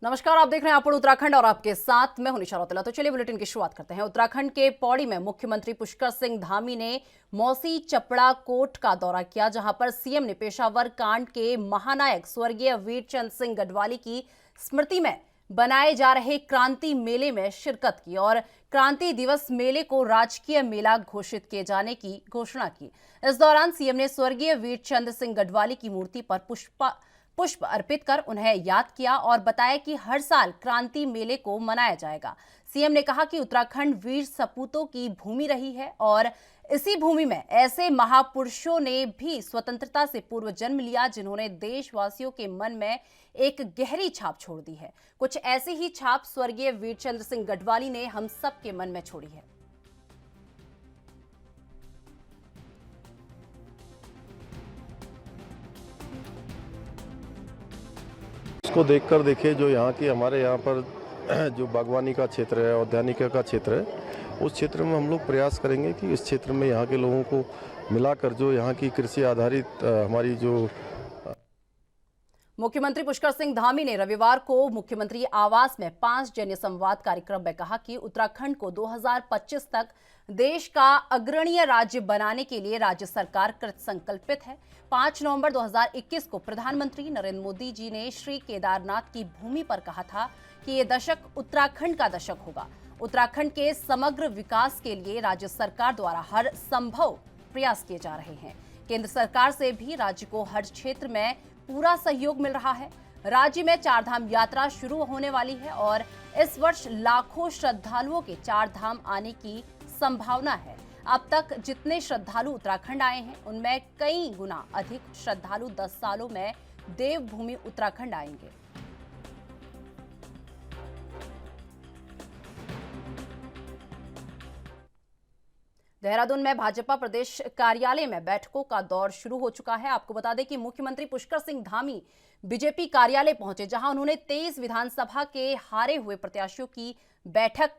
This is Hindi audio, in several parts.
नमस्कार, आप देख रहे हैं आपन उत्तराखंड और आपके साथ मैं हूं निशा रौतेला। तो चलिए बुलेटिन की शुरुआत करते हैं। उत्तराखंड के पौड़ी में मुख्यमंत्री पुष्कर सिंह धामी ने मौसी चपड़ा कोट का दौरा किया, जहां पर सीएम ने पेशावर कांड के महानायक स्वर्गीय वीरचंद सिंह गढ़वाली की स्मृति में बनाए जा रहे क्रांति मेले में शिरकत की और क्रांति दिवस मेले को राजकीय मेला घोषित किए जाने की घोषणा की। इस दौरान सीएम ने स्वर्गीय वीरचंद सिंह गढ़वाली की मूर्ति पर पुष्प अर्पित कर उन्हें याद किया और बताया कि हर साल क्रांति मेले को मनाया जाएगा। सीएम ने कहा कि उत्तराखंड वीर सपूतों की भूमि रही है और इसी भूमि में ऐसे महापुरुषों ने भी स्वतंत्रता से पूर्व जन्म लिया, जिन्होंने देशवासियों के मन में एक गहरी छाप छोड़ दी है। कुछ ऐसी ही छाप स्वर्गीय वीरचंद सिंह गढ़वाली ने हम सबके मन में छोड़ी है। इसको देखकर देखिए, जो यहाँ की हमारे यहाँ पर जो बागवानी का क्षेत्र है, औद्यानिकी का क्षेत्र है, उस क्षेत्र में हम लोग प्रयास करेंगे कि इस क्षेत्र में यहाँ के लोगों को मिलाकर जो यहाँ की कृषि आधारित हमारी जो मुख्यमंत्री पुष्कर सिंह धामी ने रविवार को मुख्यमंत्री आवास में 5 जन संवाद कार्यक्रम में कहा कि उत्तराखंड को 2025 तक देश का अग्रणीय राज्य बनाने के लिए राज्य सरकार कृत संकल्पित है। 5 नवंबर 2021 को प्रधानमंत्री नरेंद्र मोदी जी ने श्री केदारनाथ की भूमि पर कहा था कि ये दशक उत्तराखंड का दशक होगा। उत्तराखंड के समग्र विकास के लिए राज्य सरकार द्वारा हर संभव प्रयास किए जा रहे हैं। केंद्र सरकार से भी राज्य को हर क्षेत्र में पूरा सहयोग मिल रहा है। राज्य में 4 धाम यात्रा शुरू होने वाली है और इस वर्ष लाखों श्रद्धालुओं के 4 धाम आने की संभावना है। अब तक जितने श्रद्धालु उत्तराखंड आए हैं, उनमें कई गुना अधिक श्रद्धालु 10 सालों में देवभूमि उत्तराखंड आएंगे। देहरादून में भाजपा प्रदेश कार्यालय में बैठकों का दौर शुरू हो चुका है। आपको बता दें कि मुख्यमंत्री पुष्कर सिंह धामी बीजेपी कार्यालय पहुंचे, जहां उन्होंने 23 विधानसभा के हारे हुए प्रत्याशियों की बैठक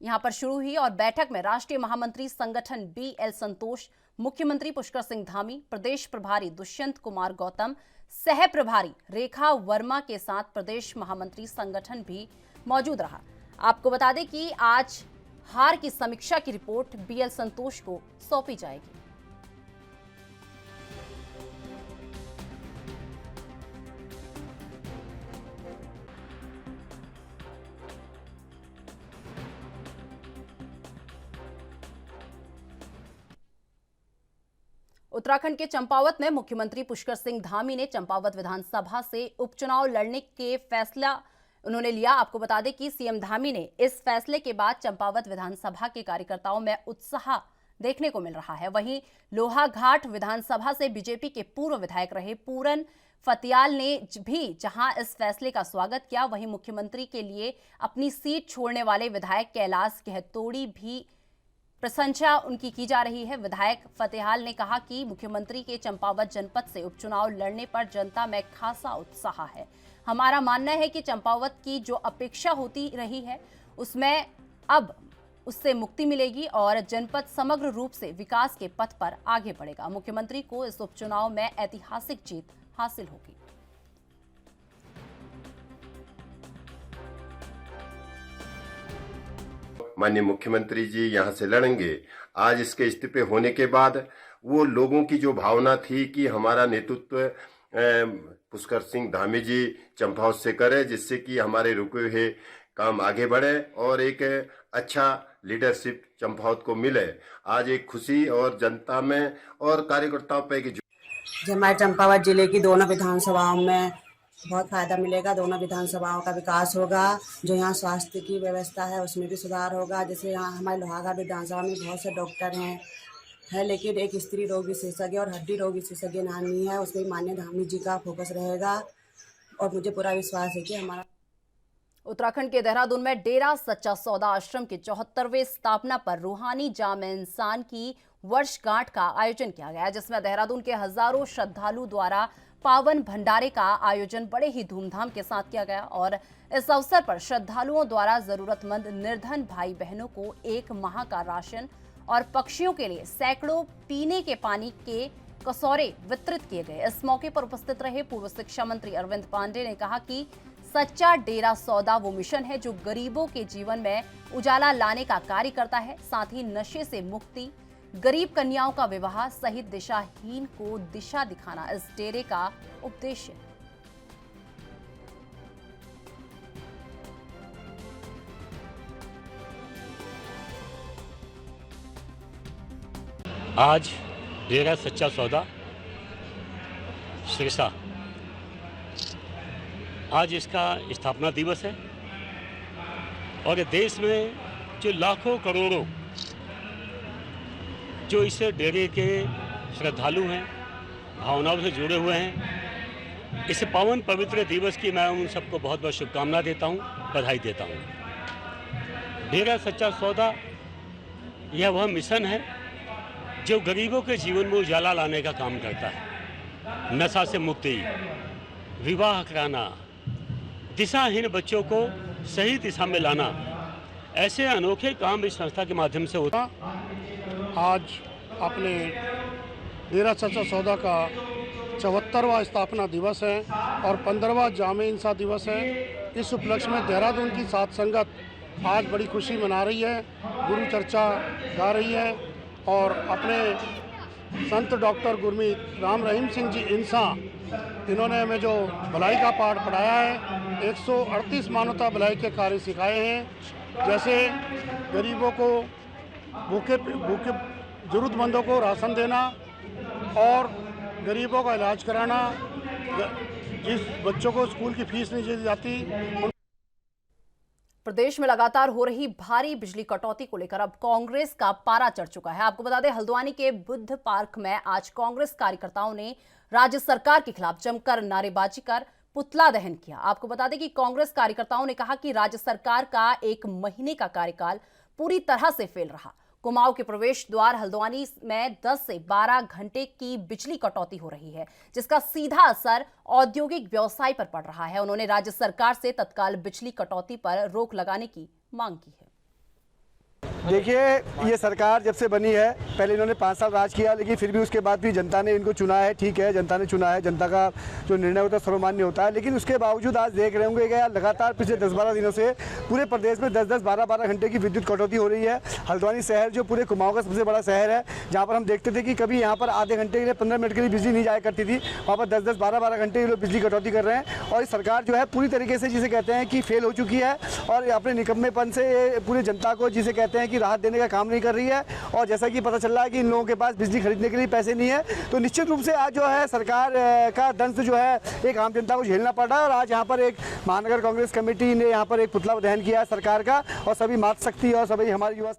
यहां पर शुरू हुई और बैठक में राष्ट्रीय महामंत्री संगठन BL संतोष, मुख्यमंत्री पुष्कर सिंह धामी, प्रदेश प्रभारी दुष्यंत कुमार गौतम, सह प्रभारी रेखा वर्मा के साथ प्रदेश महामंत्री संगठन भी मौजूद रहा। आपको बता दें कि आज हार की समीक्षा की रिपोर्ट BL संतोष को सौंपी जाएगी। उत्तराखंड के चंपावत में मुख्यमंत्री पुष्कर सिंह धामी ने चंपावत विधानसभा से उपचुनाव लड़ने के फैसला उन्होंने लिया। आपको बता दें कि सीएम धामी ने इस फैसले के बाद चंपावत विधानसभा के कार्यकर्ताओं में उत्साह देखने को मिल रहा है। वहीं लोहाघाट विधानसभा से बीजेपी के पूर्व विधायक रहे पूरन फतियाल ने भी जहां इस फैसले का स्वागत किया, वहीं मुख्यमंत्री के लिए अपनी सीट छोड़ने वाले विधायक कैलाश गहतोड़ी भी प्रशंसा उनकी की जा रही है। विधायक फतेहाल ने कहा कि मुख्यमंत्री के चंपावत जनपद से उपचुनाव लड़ने पर जनता में खासा उत्साह है। हमारा मानना है कि चंपावत की जो अपेक्षा होती रही है, उसमें अब उससे मुक्ति मिलेगी और जनपद समग्र रूप से विकास के पथ पर आगे बढ़ेगा। मुख्यमंत्री को इस उपचुनाव में ऐतिहासिक जीत हासिल होगी। माननीय मुख्यमंत्री जी यहाँ से लड़ेंगे। आज इसके इस्तीफे होने के बाद वो लोगों की जो भावना थी कि हमारा नेतृत्व पुष्कर सिंह धामी जी चंपावत से करे, जिससे कि हमारे रुके हुए काम आगे बढ़े और एक अच्छा लीडरशिप चंपावत को मिले। आज एक खुशी और जनता में और कार्यकर्ताओं पे हमारे चंपावत जिले की दोनों विधानसभाओं में बहुत फायदा मिलेगा। दोनों विधानसभाओं का विकास होगा। जो यहाँ स्वास्थ्य की व्यवस्था है उसमें भी सुधार होगा। जैसे यहाँ हमारे लोहाघाट विधानसभा में बहुत से डॉक्टर हैं, लेकिन एक स्त्री रोग विशेषज्ञ और हड्डी रोग विशेषज्ञ नहीं है। उसमें माननीय धामी जी का फोकस रहेगा और मुझे पूरा विश्वास है कि हमारा उत्तराखंड के देहरादून में डेरा सच्चा सौदा आश्रम के 74वें स्थापना पर रूहानी जाम इंसान की वर्षगांठ का आयोजन किया गया, जिसमें देहरादून के हजारों श्रद्धालु द्वारा पावन भंडारे का आयोजन बड़े ही धूमधाम के साथ किया गया और इस अवसर पर श्रद्धालुओं द्वारा जरूरतमंद निर्धन भाई बहनों को 1 माह का राशन और पक्षियों के लिए सैकड़ों पीने के पानी के कसौरे वितरित किए गए। इस मौके पर उपस्थित रहे पूर्व शिक्षा मंत्री अरविंद पांडे ने कहा कि सच्चा डेरा सौदा वो मिशन है जो गरीबों के जीवन में उजाला लाने का कार्य करता है। साथ ही नशे से मुक्ति, गरीब कन्याओं का विवाह सहित दिशाहीन को दिशा दिखाना इस डेरे का उद्देश्य है। आज डेरा सच्चा सौदा सिरसा, आज इसका स्थापना दिवस है और देश में जो लाखों करोड़ों जो इस डेरे के श्रद्धालु हैं, भावनाओं से जुड़े हुए हैं, इस पावन पवित्र दिवस की मैं उन सबको बहुत बहुत शुभकामना देता हूं, बधाई देता हूं। डेरा सच्चा सौदा यह वह मिशन है जो गरीबों के जीवन में उजाला लाने का काम करता है। नशा से मुक्ति, विवाह कराना, दिशाहीन बच्चों को सही दिशा में लाना, ऐसे अनोखे काम इस संस्था के माध्यम से होता। आज अपने डेरा सच्चा सौदा का 74वां स्थापना दिवस है और 15वां जामे इंसाफ दिवस है। इस उपलक्ष्य में देहरादून की साध संगत आज बड़ी खुशी मना रही है, गुरु चर्चा गा रही है और अपने संत डॉक्टर गुरमीत राम रहीम सिंह जी इंसा, इन्होंने हमें जो भलाई का पाठ पढ़ाया है, 138 मानवता भलाई के कार्य सिखाए हैं। जैसे गरीबों को भूखे ज़रूरतमंदों को राशन देना और गरीबों का इलाज कराना, जिस बच्चों को स्कूल की फीस नहीं दी जाती। प्रदेश में लगातार हो रही भारी बिजली कटौती को लेकर अब कांग्रेस का पारा चढ़ चुका है। आपको बता दें, हल्द्वानी के बुद्ध पार्क में आज कांग्रेस कार्यकर्ताओं ने राज्य सरकार के खिलाफ जमकर नारेबाजी कर पुतला दहन किया। आपको बता दें कि कांग्रेस कार्यकर्ताओं ने कहा कि राज्य सरकार का 1 महीने का कार्यकाल पूरी तरह से फेल रहा। कुमाऊं के प्रवेश द्वार हल्द्वानी में 10 से 12 घंटे की बिजली कटौती हो रही है, जिसका सीधा असर औद्योगिक व्यवसाय पर पड़ रहा है। उन्होंने राज्य सरकार से तत्काल बिजली कटौती पर रोक लगाने की मांग की है। देखिए, ये सरकार जब से बनी है, पहले इन्होंने 5 साल राज किया, लेकिन फिर भी उसके बाद भी जनता ने इनको चुना है। ठीक है, जनता ने चुना है, जनता का जो निर्णय होता है सर्वमान्य होता है, लेकिन उसके बावजूद आज देख रहे होंगे कि लगातार पिछले 10-12 दिनों से पूरे प्रदेश में 10-10, 12-12 घंटे की विद्युत कटौती हो रही है। हल्द्वानी शहर जो पूरे कुमाऊं का सबसे बड़ा शहर है, जहाँ पर हम देखते थे कि कभी यहाँ पर आधे घंटे के लिए 15 मिनट के लिए बिजली नहीं जाया करती थी, वहाँ पर 10-10, 12-12 घंटे ये लोग बिजली कटौती कर रहे हैं। और सरकार जो है पूरी तरीके से, जिसे कहते हैं कि फेल हो चुकी है और अपने निकम्मेपन से पूरी जनता को, जिसे कहते हैं कि राहत देने का काम नहीं कर रही है। और जैसा कि पता चल रहा है कि इन लोगों के पास बिजली खरीदने के लिए पैसे नहीं है, तो निश्चित रूप से आज जो है सरकार का दंश जो है एक आम जनता को झेलना पड़ रहा है। और आज यहाँ पर एक महानगर कांग्रेस कमेटी ने यहाँ पर एक पुतला दहन किया है सरकार का, और सभी मातृशक्ति और सभी हमारे युवा।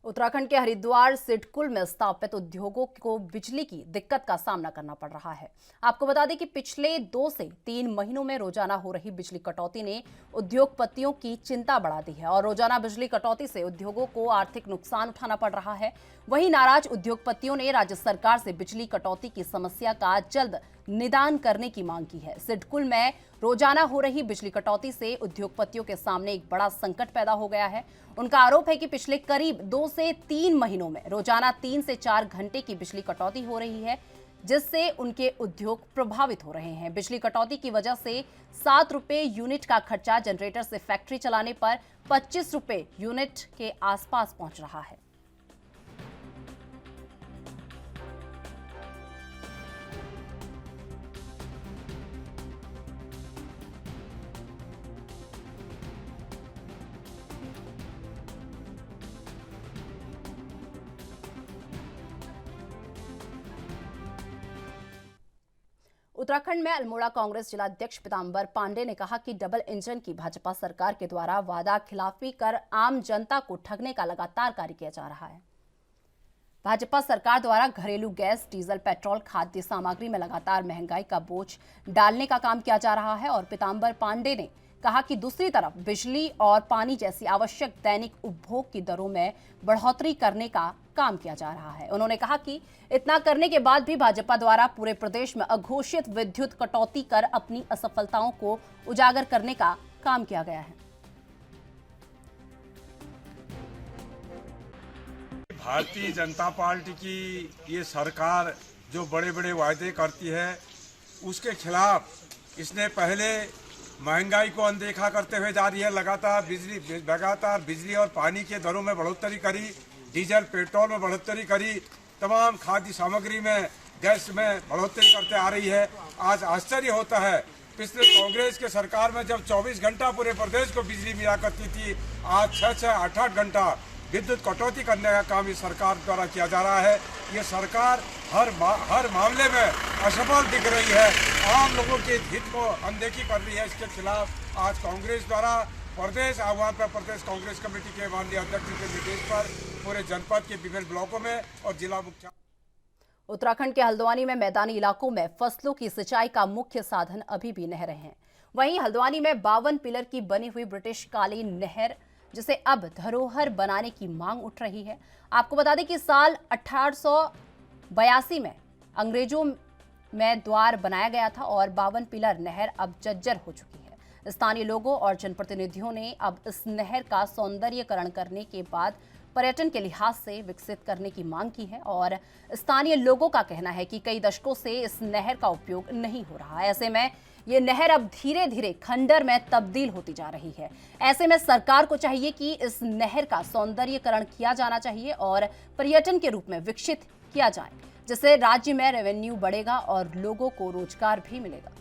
उत्तराखंड के हरिद्वार सिडकुल में स्थापित उद्योगों को बिजली की दिक्कत का सामना करना पड़ रहा है। आपको बता दें कि पिछले 2 से 3 महीनों में रोजाना हो रही बिजली कटौती ने उद्योगपतियों की चिंता बढ़ा दी है और रोजाना बिजली कटौती से उद्योगों को आर्थिक नुकसान उठाना पड़ रहा है। वहीं नाराज उद्योगपतियों ने राज्य सरकार से बिजली कटौती की समस्या का जल्द निदान करने की मांग की है। सिडकुल में रोजाना हो रही बिजली कटौती से उद्योगपतियों के सामने एक बड़ा संकट पैदा हो गया है। उनका आरोप है कि पिछले करीब 2 से 3 महीनों में रोजाना 3 से 4 घंटे की बिजली कटौती हो रही है, जिससे उनके उद्योग प्रभावित हो रहे हैं। बिजली कटौती की वजह से 7 रुपए यूनिट का खर्चा जनरेटर से फैक्ट्री चलाने पर 25 रुपए यूनिट के आसपास पहुंच रहा है। उत्तराखंड में अल्मोड़ा कांग्रेस जिलाध्यक्ष पीतांबर पांडे ने कहा कि डबल इंजन की भाजपा सरकार के द्वारा वादा खिलाफी कर आम जनता को ठगने का लगातार कार्य किया जा रहा है। भाजपा सरकार द्वारा घरेलू गैस, डीजल, पेट्रोल, खाद्य सामग्री में लगातार महंगाई का बोझ डालने का काम किया जा रहा है। और पीतांबर पांडे ने कहा कि दूसरी तरफ बिजली और पानी जैसी आवश्यक दैनिक उपभोग की दरों में बढ़ोतरी करने का काम किया जा रहा है। उन्होंने कहा कि इतना करने के बाद भी भाजपा द्वारा पूरे प्रदेश में अघोषित विद्युत कटौती कर अपनी असफलताओं को उजागर करने का काम किया गया है। भारतीय जनता पार्टी की ये सरकार जो बड़े बड़े वायदे करती है, उसके खिलाफ इसने पहले महंगाई को अनदेखा करते हुए जा रही है। लगातार बिजली और पानी के दरों में बढ़ोतरी करी, डीजल पेट्रोल में बढ़ोतरी करी, तमाम खाद्य सामग्री में गैस में बढ़ोतरी करते आ रही है। आज आश्चर्य होता है, पिछले कांग्रेस के सरकार में जब 24 घंटा पूरे प्रदेश को बिजली मिला करती थी, आज 6-6, 8-8 घंटा विद्युत कटौती करने का काम इस सरकार द्वारा किया जा रहा है। ये सरकार हर मामले में असफल दिख रही है, आम लोगों के हित को अनदेखी कर रही है। इसके खिलाफ आज कांग्रेस द्वारा प्रदेश आह्वान पर प्रदेश कांग्रेस कमेटी के माननीय अध्यक्ष के निर्देश पर पूरे जनपद के विभिन्न ब्लॉकों में और जिला मुख्यालय। उत्तराखंड के हल्द्वानी में मैदानी इलाकों में फसलों की सिंचाई का मुख्य साधन अभी भी नहरें हैं। वहीं हल्द्वानी में 52 पिलर की बनी हुई ब्रिटिशकालीन नहर, जिसे अब धरोहर बनाने की मांग उठ रही है। आपको बता दें कि साल 1882 में अंग्रेजों में द्वार बनाया गया था और 52 पिलर नहर अब जर्जर हो चुकी है। स्थानीय लोगों और जनप्रतिनिधियों ने अब इस नहर का सौंदर्यीकरण करने के बाद पर्यटन के लिहाज से विकसित करने की मांग की है और स्थानीय लोगों का कहना है कि कई दशकों से इस नहर का उपयोग नहीं हो रहा है। ऐसे में ये नहर अब धीरे धीरे खंडर में तब्दील होती जा रही है। ऐसे में सरकार को चाहिए कि इस नहर का सौंदर्यीकरण किया जाना चाहिए और पर्यटन के रूप में विकसित किया जाए, जिससे राज्य में रेवेन्यू बढ़ेगा और लोगों को रोजगार भी मिलेगा।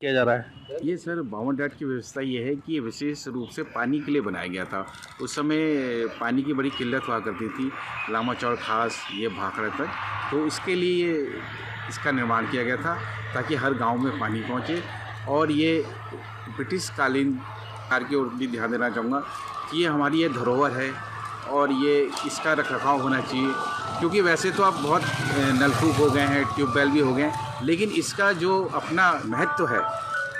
किया जा रहा है ये सर 52 डाट की व्यवस्था ये है कि ये विशेष रूप से पानी के लिए बनाया गया था। उस समय पानी की बड़ी किल्लत हुआ करती थी, लामा चौड़ खास ये भाखड़ा तक, तो इसके लिए इसका निर्माण किया गया था ताकि हर गांव में पानी पहुंचे। और ये ब्रिटिश कालीन कार की ओर भी ध्यान देना चाहूँगा कि ये हमारी ये धरोहर है और ये इसका रखरखाव होना चाहिए, क्योंकि वैसे तो अब बहुत नलकूप हो गए हैं, ट्यूबवेल भी हो गए हैं, लेकिन इसका जो अपना महत्व है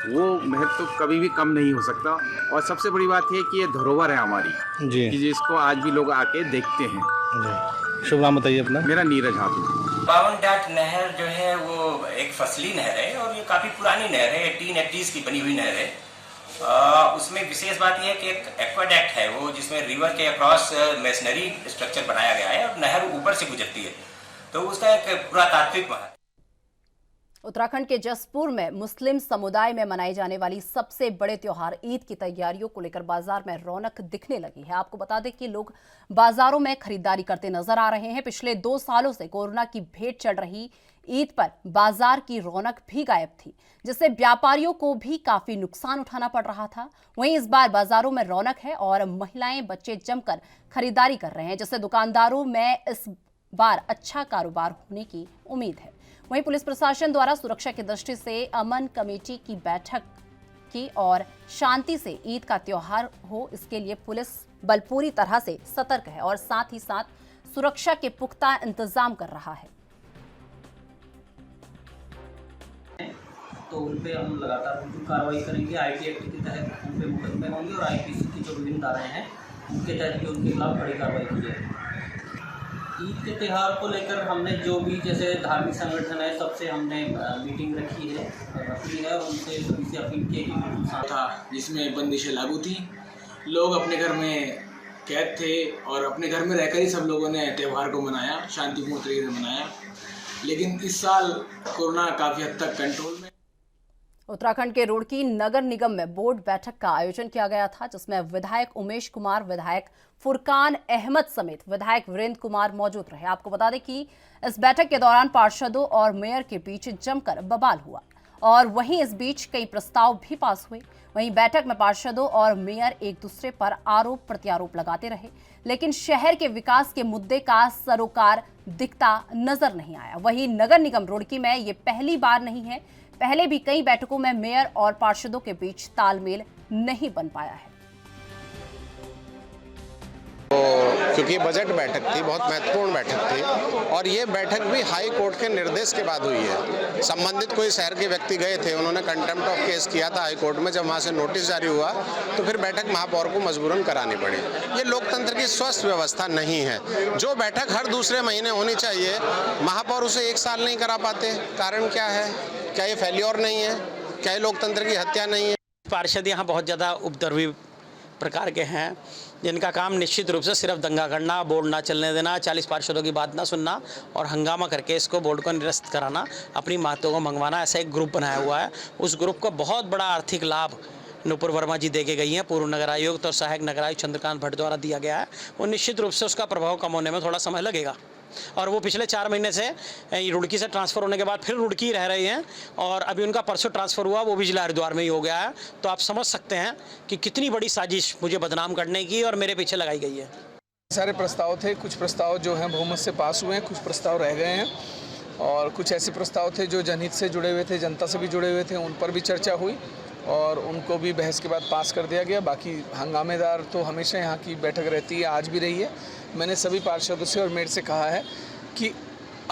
वो महत्व कभी भी कम नहीं हो सकता। और सबसे बड़ी बात है कि ये धरोहर है हमारी जी, कि जिसको आज भी लोग आके देखते हैं जी। शुभ नाम बताइए अपना। मेरा नीरज हाथी। 52 डाट नहर जो है वो एक फसली नहर है और ये काफ़ी पुरानी नहर है, 1880s की बनी हुई नहर है। उसमें विशेष बात यह है कि एक एक्वाडक्ट है वो, जिसमें रिवर के अक्रॉस मेसनरी स्ट्रक्चर बनाया गया है और नहर ऊपर से गुजरती है, तो उसका एक पुरातात्विक महत्व। उत्तराखंड के जसपुर में मुस्लिम समुदाय में मनाई जाने वाली सबसे बड़े त्योहार ईद की तैयारियों को लेकर बाजार में रौनक दिखने लगी है। आपको बता दें कि लोग बाजारों में खरीदारी करते नजर आ रहे हैं। पिछले 2 सालों से कोरोना की भेंट चढ़ रही ईद पर बाजार की रौनक भी गायब थी, जिससे व्यापारियों को भी काफी नुकसान उठाना पड़ रहा था। वहीं इस बार बाजारों में रौनक है और महिलाएं बच्चे जमकर खरीदारी कर रहे हैं, जिससे दुकानदारों में इस बार अच्छा कारोबार होने की उम्मीद है। वहीं पुलिस प्रशासन द्वारा सुरक्षा की दृष्टि से अमन कमेटी की बैठक की और शांति से ईद का त्योहार हो, इसके लिए पुलिस बल पूरी तरह से सतर्क है और साथ ही साथ सुरक्षा के पुख्ता इंतजाम कर रहा है। तो उन पे हम लगातार कार्रवाई करेंगे। आईटी एक्ट के तहत उन पे मुकदमे होंगे और आईपीसी की जो विभिन्न धाराएं हैं उनके तहत भी उनके खिलाफ कड़ी कार्रवाई की जाएगी। ईद के त्यौहार को लेकर हमने जो भी जैसे धार्मिक संगठन है सबसे हमने मीटिंग रखी है और उनसे सभी से अपील की था, जिसमें बंदिशें लागू थी। लोग अपने घर में कैद थे और अपने घर में रहकर ही सब लोगों ने त्यौहार को मनाया, शांतिपूर्ण तरीके से मनाया। लेकिन इस साल कोरोना काफ़ी हद तक कंट्रोल में। उत्तराखंड के रुड़की नगर निगम में बोर्ड बैठक का आयोजन किया गया था, जिसमें विधायक उमेश कुमार, विधायक फुरकान अहमद समेत विधायक वीरेंद्र कुमार मौजूद रहे। आपको बता दें कि इस बैठक के दौरान पार्षदों और मेयर के बीच जमकर बवाल हुआ और वहीं इस बीच कई प्रस्ताव भी पास हुए। वहीं बैठक में पार्षदों और मेयर एक दूसरे पर आरोप प्रत्यारोप लगाते रहे, लेकिन शहर के विकास के मुद्दे का सरोकार दिखता नजर नहीं आया। वहीं नगर निगम रुड़की में ये पहली बार नहीं है, पहले भी कई बैठकों में मेयर और पार्षदों के बीच तालमेल नहीं बन पाया है। तो क्योंकि बजट बैठक थी, बहुत महत्वपूर्ण बैठक थी और ये बैठक भी हाई कोर्ट के निर्देश के बाद हुई है। संबंधित कोई शहर के व्यक्ति गए थे, उन्होंने कंटेम्प्ट ऑफ केस किया था हाई कोर्ट में। जब वहाँ से नोटिस जारी हुआ तो फिर बैठक महापौर को मजबूरन करानी पड़ी। ये लोकतंत्र की स्वस्थ व्यवस्था नहीं है। जो बैठक हर दूसरे महीने होनी चाहिए, महापौर उसे 1 साल नहीं करा पाते। कारण क्या है? क्या ये फेल्योर नहीं है? क्या ये लोकतंत्र की हत्या नहीं है? पार्षद यहाँ बहुत ज़्यादा उपद्रवी प्रकार के हैं जिनका काम निश्चित रूप से सिर्फ दंगा करना, बोर्ड ना चलने देना, 40 पार्षदों की बात ना सुनना और हंगामा करके इसको बोर्ड को निरस्त कराना, अपनी मातों को मंगवाना, ऐसा एक ग्रुप बनाया हुआ है। उस ग्रुप को बहुत बड़ा आर्थिक लाभ नुपुर वर्मा जी दे के गई हैं, पूर्व नगर आयुक्त और सहायक नगर आयुक्त चंद्रकांत भट्ट द्वारा दिया गया है। वो निश्चित रूप से उसका प्रभाव कम होने में थोड़ा समय लगेगा और वो पिछले 4 महीने से रुड़की से ट्रांसफ़र होने के बाद फिर रुड़की रह रहे हैं और अभी उनका परसों ट्रांसफ़र हुआ, वो भी जिला हरिद्वार में ही हो गया है। तो आप समझ सकते हैं कि कितनी बड़ी साजिश मुझे बदनाम करने की और मेरे पीछे लगाई गई है। सारे प्रस्ताव थे, कुछ प्रस्ताव जो हैं बहुमत से पास हुए हैं, कुछ प्रस्ताव रह गए हैं और कुछ ऐसे प्रस्ताव थे जो जनहित से जुड़े हुए थे, जनता से भी जुड़े हुए थे, उन पर भी चर्चा हुई और उनको भी बहस के बाद पास कर दिया गया। बाकी हंगामेदार तो हमेशा यहाँ की बैठक रहती है, आज भी रही है। मैंने सभी पार्षदों से और मेयर से कहा है कि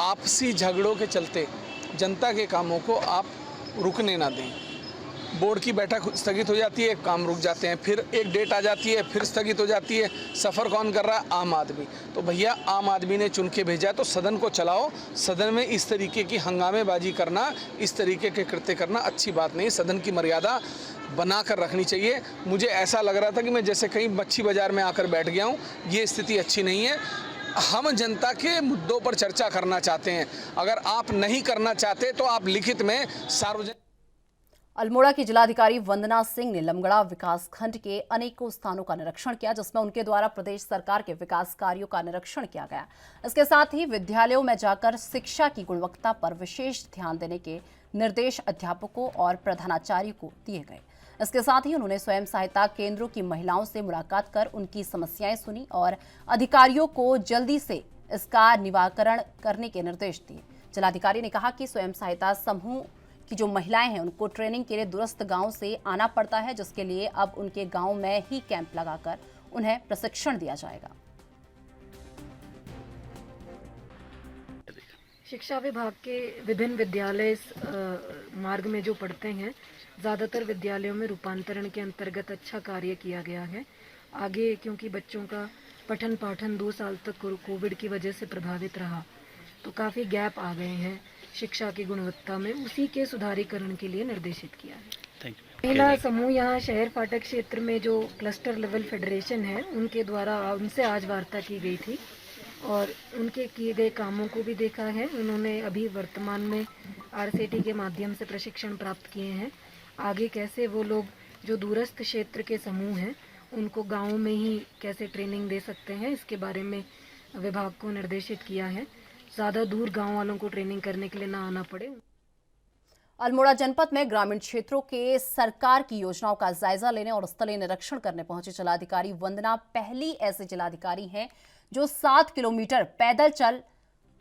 आपसी झगड़ों के चलते जनता के कामों को आप रुकने ना दें। बोर्ड की बैठक स्थगित हो जाती है, काम रुक जाते हैं, फिर एक डेट आ जाती है, फिर स्थगित हो जाती है। सफ़र कौन कर रहा है? आम आदमी। तो भैया आम आदमी ने चुन के भेजा है तो सदन को चलाओ। सदन में इस तरीके की हंगामेबाजी करना, इस तरीके के कृत्य करना अच्छी बात नहीं। सदन की मर्यादा बना कर रखनी चाहिए। मुझे ऐसा लग रहा था कि मैं जैसे कहीं मच्छी बाजार में आकर बैठ गया हूँ। ये स्थिति अच्छी नहीं है। हम जनता के मुद्दों पर चर्चा करना चाहते हैं। अगर आप नहीं करना चाहते तो आप लिखित में सार्वजनिक। अल्मोड़ा की जिलाधिकारी वंदना सिंह ने लमगड़ा विकासखंड के अनेकों स्थानों का निरीक्षण किया, जिसमें उनके द्वारा प्रदेश सरकार के विकास कार्यों का निरीक्षण किया गया। इसके साथ ही विद्यालयों में जाकर शिक्षा की गुणवत्ता पर विशेष ध्यान देने के निर्देश अध्यापकों और प्रधानाचार्य को दिए गए। इसके साथ ही उन्होंने स्वयं सहायता केंद्रों की महिलाओं से मुलाकात कर उनकी समस्याएं सुनी और अधिकारियों को जल्दी से इसका निवारण करने के निर्देश दिए। जिलाधिकारी ने कहा कि स्वयं सहायता समूह की जो महिलाएं हैं उनको ट्रेनिंग के लिए दूरस्थ गांव से आना पड़ता है, जिसके लिए अब उनके गांव में ही कैंप लगाकर उन्हें प्रशिक्षण दिया जाएगा। शिक्षा विभाग के विभिन्न विद्यालय मार्ग में जो पढ़ते हैं, ज़्यादातर विद्यालयों में रूपांतरण के अंतर्गत अच्छा कार्य किया गया है। आगे क्योंकि बच्चों का पठन पाठन 2 साल तक कोविड की वजह से प्रभावित रहा, तो काफ़ी गैप आ गए हैं शिक्षा की गुणवत्ता में। उसी के सुधारीकरण के लिए निर्देशित किया है। महिला समूह यहाँ शहर फाटक क्षेत्र में जो क्लस्टर लेवल फेडरेशन है, उनके द्वारा उनसे आज वार्ता की गई थी और उनके किए गए कामों को भी देखा है। उन्होंने अभी वर्तमान में RCT के माध्यम से प्रशिक्षण प्राप्त किए हैं। आगे कैसे वो लोग जो दूरस्थ क्षेत्र के समूह हैं उनको गाँव में ही कैसे ट्रेनिंग दे सकते हैं, इसके बारे में विभाग को निर्देशित किया है। ज़्यादा दूर गांव वालों को ट्रेनिंग करने के लिए ना आना पड़े। अल्मोड़ा जनपद में ग्रामीण क्षेत्रों के सरकार की योजनाओं का जायजा लेने और स्थलीय निरीक्षण करने पहुंचे जिलाधिकारी वंदना पहली ऐसे जिलाधिकारी हैं जो 7 किलोमीटर पैदल चल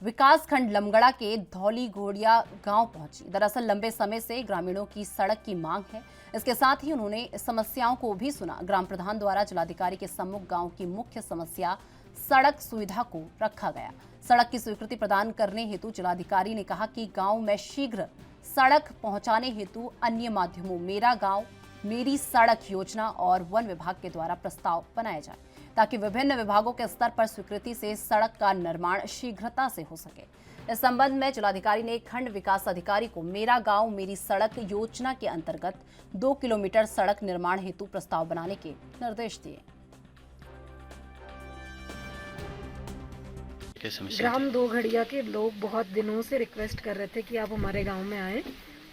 विकासखंड लमगड़ा के धौली घोड़िया गांव पहुंची। दरअसल लंबे समय से ग्रामीणों की सड़क की मांग है। इसके साथ ही उन्होंने समस्याओं को भी सुना। ग्राम प्रधान द्वारा जिलाधिकारी के सम्मुख गांव की मुख्य समस्या सड़क सुविधा को रखा गया। सड़क की स्वीकृति प्रदान करने हेतु जिलाधिकारी ने कहा कि गांव में शीघ्र सड़क पहुंचाने हेतु अन्य माध्यमों मेरा गांव मेरी सड़क योजना और वन विभाग के द्वारा प्रस्ताव बनाया जाए, ताकि विभिन्न विभागों के स्तर पर स्वीकृति से सड़क का निर्माण शीघ्रता से हो सके। इस संबंध में जिलाधिकारी ने खंड विकास अधिकारी को मेरा गांव मेरी सड़क योजना के अंतर्गत 2 किलोमीटर सड़क निर्माण हेतु प्रस्ताव बनाने के निर्देश दिए। ग्राम 2 घड़िया के लोग बहुत दिनों से रिक्वेस्ट कर रहे थे कि आप हमारे गांव में आए।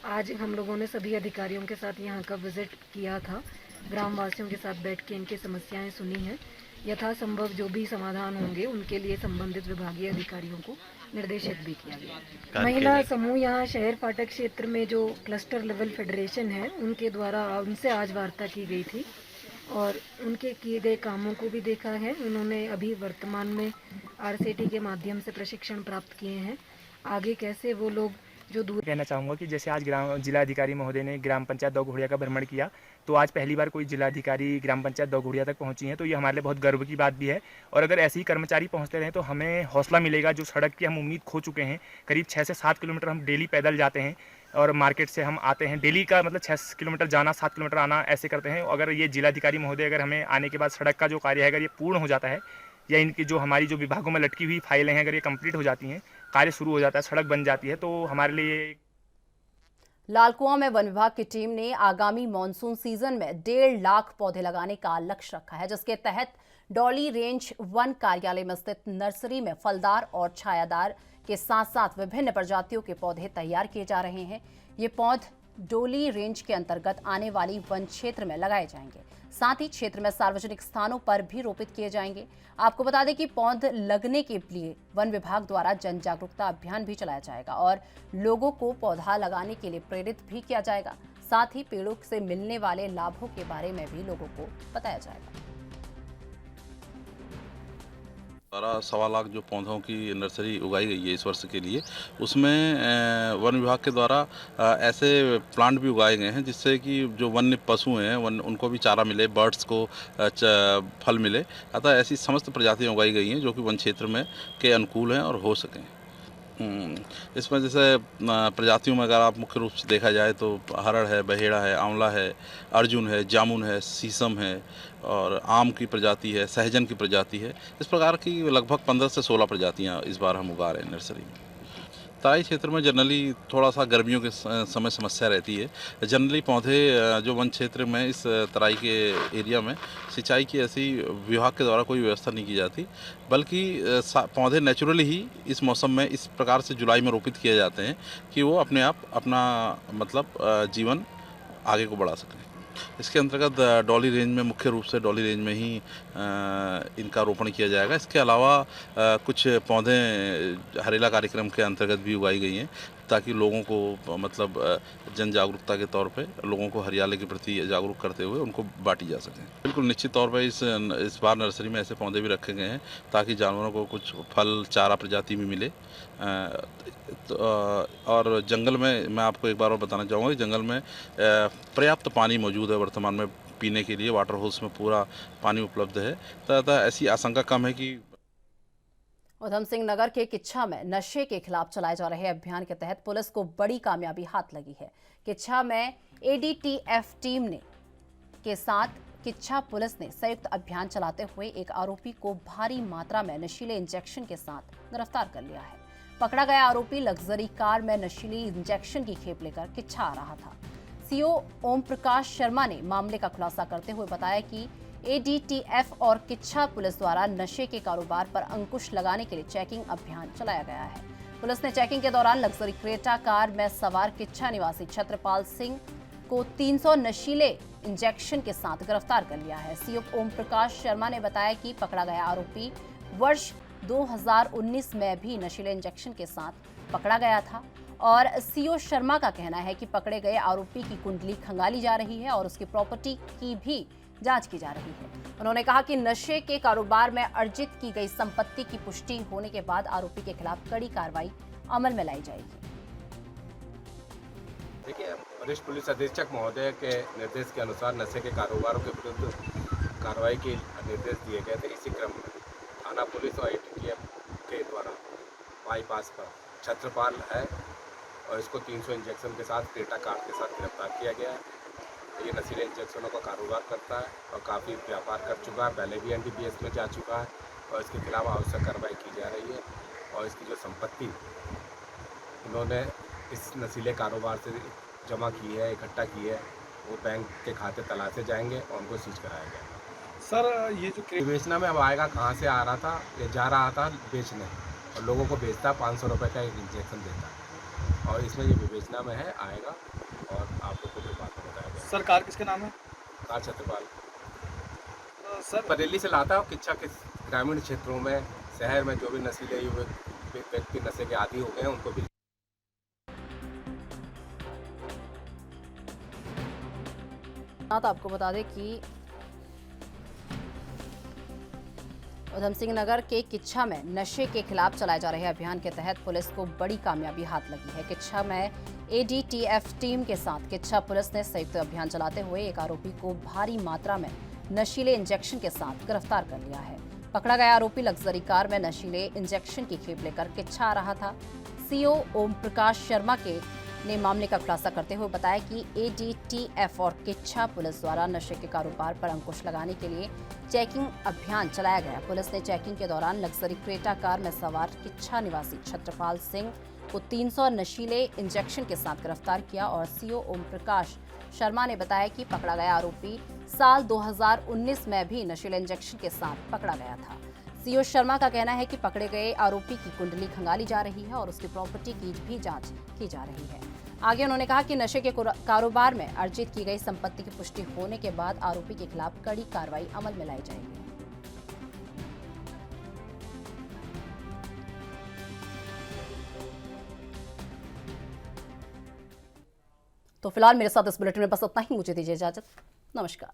आज हम लोगों ने सभी अधिकारियों के साथ यहाँ का विजिट किया था, ग्राम वासियों के साथ बैठ के इनकी समस्याएं सुनी हैं। यथासंभव जो भी समाधान होंगे उनके लिए संबंधित विभागीय अधिकारियों को निर्देशित भी किया गया। महिला समूह यहाँ शहर फाटक क्षेत्र में जो क्लस्टर लेवल फेडरेशन है, उनके द्वारा उनसे आज वार्ता की गई थी और उनके किए गए कामों को भी देखा है। उन्होंने अभी वर्तमान में RCT के माध्यम से प्रशिक्षण प्राप्त किए हैं। आगे कैसे वो लोग जो दूर। कहना चाहूँगा कि जैसे आज जिलाधिकारी महोदय ने ग्राम पंचायत दौघोड़िया का भ्रमण किया, तो आज पहली बार कोई जिलाधिकारी ग्राम पंचायत दौघोड़िया तक पहुँची हैं, तो ये हमारे लिए बहुत गर्व की बात भी है। और अगर ऐसे ही कर्मचारी पहुँचते रहें तो हमें हौसला मिलेगा। जो सड़क की हम उम्मीद खो चुके हैं, करीब 6 से 7 किलोमीटर हम डेली पैदल जाते हैं और मार्केट से हम आते हैं। डेली का मतलब 6 किलोमीटर जाना, 7 किलोमीटर आना, ऐसे करते हैं। अगर ये जिलाधिकारी महोदय अगर हमें आने के बाद सड़क का जो कार्य है अगर ये पूर्ण हो जाता है, या इनकी जो हमारी जो विभागों में लटकी हुई फाइलें हैं अगर ये कंप्लीट हो जाती हैं, कार्य शुरू हो जाता है, सड़क बन जाती है, तो हमारे लिए लालकुआं में वन विभाग की टीम ने आगामी मॉनसून सीजन में 1.5 लाख पौधे लगाने का लक्ष्य रखा है, जिसके तहत डॉली रेंज वन कार्यालय में स्थित नर्सरी में फलदार और छायादार के साथ साथ विभिन्न प्रजातियों के पौधे तैयार किए जा रहे हैं। ये पौधे डोली रेंज के अंतर्गत आने वाली वन क्षेत्र में लगाए जाएंगे, साथ ही क्षेत्र में सार्वजनिक स्थानों पर भी रोपित किए जाएंगे। आपको बता दें कि पौधे लगने के लिए वन विभाग द्वारा जन जागरूकता अभियान भी चलाया जाएगा और लोगों को पौधा लगाने के लिए प्रेरित भी किया जाएगा। साथ ही पेड़ों से मिलने वाले लाभों के बारे में भी लोगों को बताया जाएगा। 1.25 लाख जो पौधों की नर्सरी उगाई गई है इस वर्ष के लिए, उसमें वन विभाग के द्वारा ऐसे प्लांट भी उगाए गए हैं जिससे कि जो वन्य पशु हैं उनको भी चारा मिले, बर्ड्स को फल मिले। अतः ऐसी समस्त प्रजातियां उगाई गई हैं जो कि वन क्षेत्र में के अनुकूल हैं और हो सकें। इसमें जैसे प्रजातियों में अगर आप मुख्य रूप से देखा जाए तो हरड़ है, बहेड़ा है, आंवला है, अर्जुन है, जामुन है, शीशम है और आम की प्रजाति है, सहजन की प्रजाति है। इस प्रकार की लगभग 15 से 16 प्रजातियां इस बार हम उगा रहे हैं नर्सरी में। तराई क्षेत्र में जनरली थोड़ा सा गर्मियों के समय समस्या रहती है। जनरली पौधे जो वन क्षेत्र में इस तराई के एरिया में सिंचाई की ऐसी विभाग के द्वारा कोई व्यवस्था नहीं की जाती, बल्कि पौधे नेचुरली ही इस मौसम में इस प्रकार से जुलाई में रोपित किए जाते हैं कि वो अपने आप अपना मतलब जीवन आगे को बढ़ा सकें। इसके अंतर्गत डॉली रेंज में मुख्य रूप से डॉली रेंज में ही इनका रोपण किया जाएगा। इसके अलावा कुछ पौधे हरेला कार्यक्रम के अंतर्गत भी उगाई गई हैं ताकि लोगों को मतलब जन जागरूकता के तौर पे लोगों को हरियाली के प्रति जागरूक करते हुए उनको बांटी जा सके। बिल्कुल निश्चित तौर पे इस बार नर्सरी में ऐसे पौधे भी रखे गए हैं ताकि जानवरों को कुछ फल चारा प्रजाति भी मिले। और जंगल में मैं आपको एक बार और बताना चाहूँगा कि जंगल में पर्याप्त पानी मौजूद है वर्तमान में पीने के लिए। वाटर होल्स में पूरा पानी उपलब्ध है, तथा ऐसी आशंका कम है कि उधम सिंह नगर के किच्छा में नशे के खिलाफ चलाए जा रहे अभियान के तहत पुलिस को बड़ी कामयाबी हाथ लगी है। किच्छा में ADTF टीम के साथ किच्छा पुलिस ने संयुक्त अभियान चलाते हुए एक आरोपी को भारी मात्रा में नशीले इंजेक्शन के साथ गिरफ्तार कर लिया है। पकड़ा गया आरोपी लग्जरी कार में नशीली इंजेक्शन की खेप लेकर किच्छा आ रहा था। CO ओम प्रकाश शर्मा ने मामले का खुलासा करते हुए बताया कि ADTF और किच्छा पुलिस द्वारा नशे के कारोबार पर अंकुश लगाने के लिए चेकिंग अभियान चलाया गया है। पुलिस ने चेकिंग के दौरान लग्जरी क्रेटा कार में सवार किच्छा निवासी छत्रपाल सिंह को 300 नशीले इंजेक्शन के साथ गिरफ्तार कर लिया है। CO ओम प्रकाश शर्मा ने बताया कि पकड़ा गया आरोपी वर्ष 2019 में भी नशीले इंजेक्शन के साथ पकड़ा गया था और CO शर्मा का कहना है कि पकड़े गए आरोपी की कुंडली खंगाली जा रही है और उसकी प्रॉपर्टी की भी जांच की जा रही है। उन्होंने कहा कि नशे के कारोबार में अर्जित की गई संपत्ति की पुष्टि होने के बाद आरोपी के खिलाफ कड़ी कार्रवाई अमल में लाई जाएगी। देखिए, वरिष्ठ पुलिस अधीक्षक महोदय के निर्देश के अनुसार नशे के कारोबारों के विरुद्ध कार्रवाई के निर्देश दिए गए थे। इसी क्रम में थाना पुलिस और ADTF के द्वारा बाईपास पर छत्रपाल है और इसको 300 इंजेक्शन के साथ क्रेटा कार के साथ गिरफ्तार किया गया है। ये नशीले इंजेक्शनों का कारोबार करता है और काफ़ी व्यापार कर चुका है, पहले भी NDPS में जा चुका है और इसके खिलाफ आवश्यक कार्रवाई की जा रही है। और इसकी जो संपत्ति उन्होंने इस नशीले कारोबार से जमा की है, इकट्ठा की है, वो बैंक के खाते तलाशे जाएंगे और उनको सीज कराया जाएगा। सर, ये जो बेचना में अब आएगा, कहाँ से आ रहा था, ये जा रहा था बेचने और लोगों को बेचता 500 रुपये का एक इंजेक्शन देता और इसमें ये विवेचना में है, आएगा और आप लोग को बात बताया गया। सर, कार किसके नाम है? कार छत्रपाल सर बरेली से लाता है। किच्छा के ग्रामीण क्षेत्रों में, शहर में जो भी नशीले व्यक्ति नशे के आदी हो गए हैं उनको भी। आपको बता दें कि उधम सिंह नगर के किच्छा में नशे के खिलाफ चलाए जा रहे अभियान के तहत पुलिस को बड़ी कामयाबी हाथ लगी है। किच्छा में ADTF टीम के साथ किच्छा पुलिस ने संयुक्त अभियान चलाते हुए एक आरोपी को भारी मात्रा में नशीले इंजेक्शन के साथ गिरफ्तार कर लिया है। पकड़ा गया आरोपी लग्जरी कार में नशीले इंजेक्शन की खेप लेकर किच्छा आ रहा था। CO ओम प्रकाश शर्मा ने मामले का खुलासा करते हुए बताया कि ADTF और किच्छा पुलिस द्वारा नशे के कारोबार पर अंकुश लगाने के लिए चेकिंग अभियान चलाया गया। पुलिस ने चेकिंग के दौरान लग्जरी क्रेटा कार में सवार किच्छा निवासी छत्रपाल सिंह को 300 नशीले इंजेक्शन के साथ गिरफ्तार किया और सीओ ओम प्रकाश शर्मा ने बताया कि पकड़ा गया आरोपी साल 2019 में भी नशीले इंजेक्शन के साथ पकड़ा गया था। सीओ शर्मा का कहना है कि पकड़े गए आरोपी की कुंडली खंगाली जा रही है और उसकी प्रॉपर्टी की भी जांच की जा रही है। आगे उन्होंने कहा कि नशे के कारोबार में अर्जित की गई संपत्ति की पुष्टि होने के बाद आरोपी के खिलाफ कड़ी कार्रवाई अमल में लाई जाएगी। तो फिलहाल मेरे साथ इस बुलेटिन में बस इतना ही। मुझे दीजिए इजाजत। नमस्कार।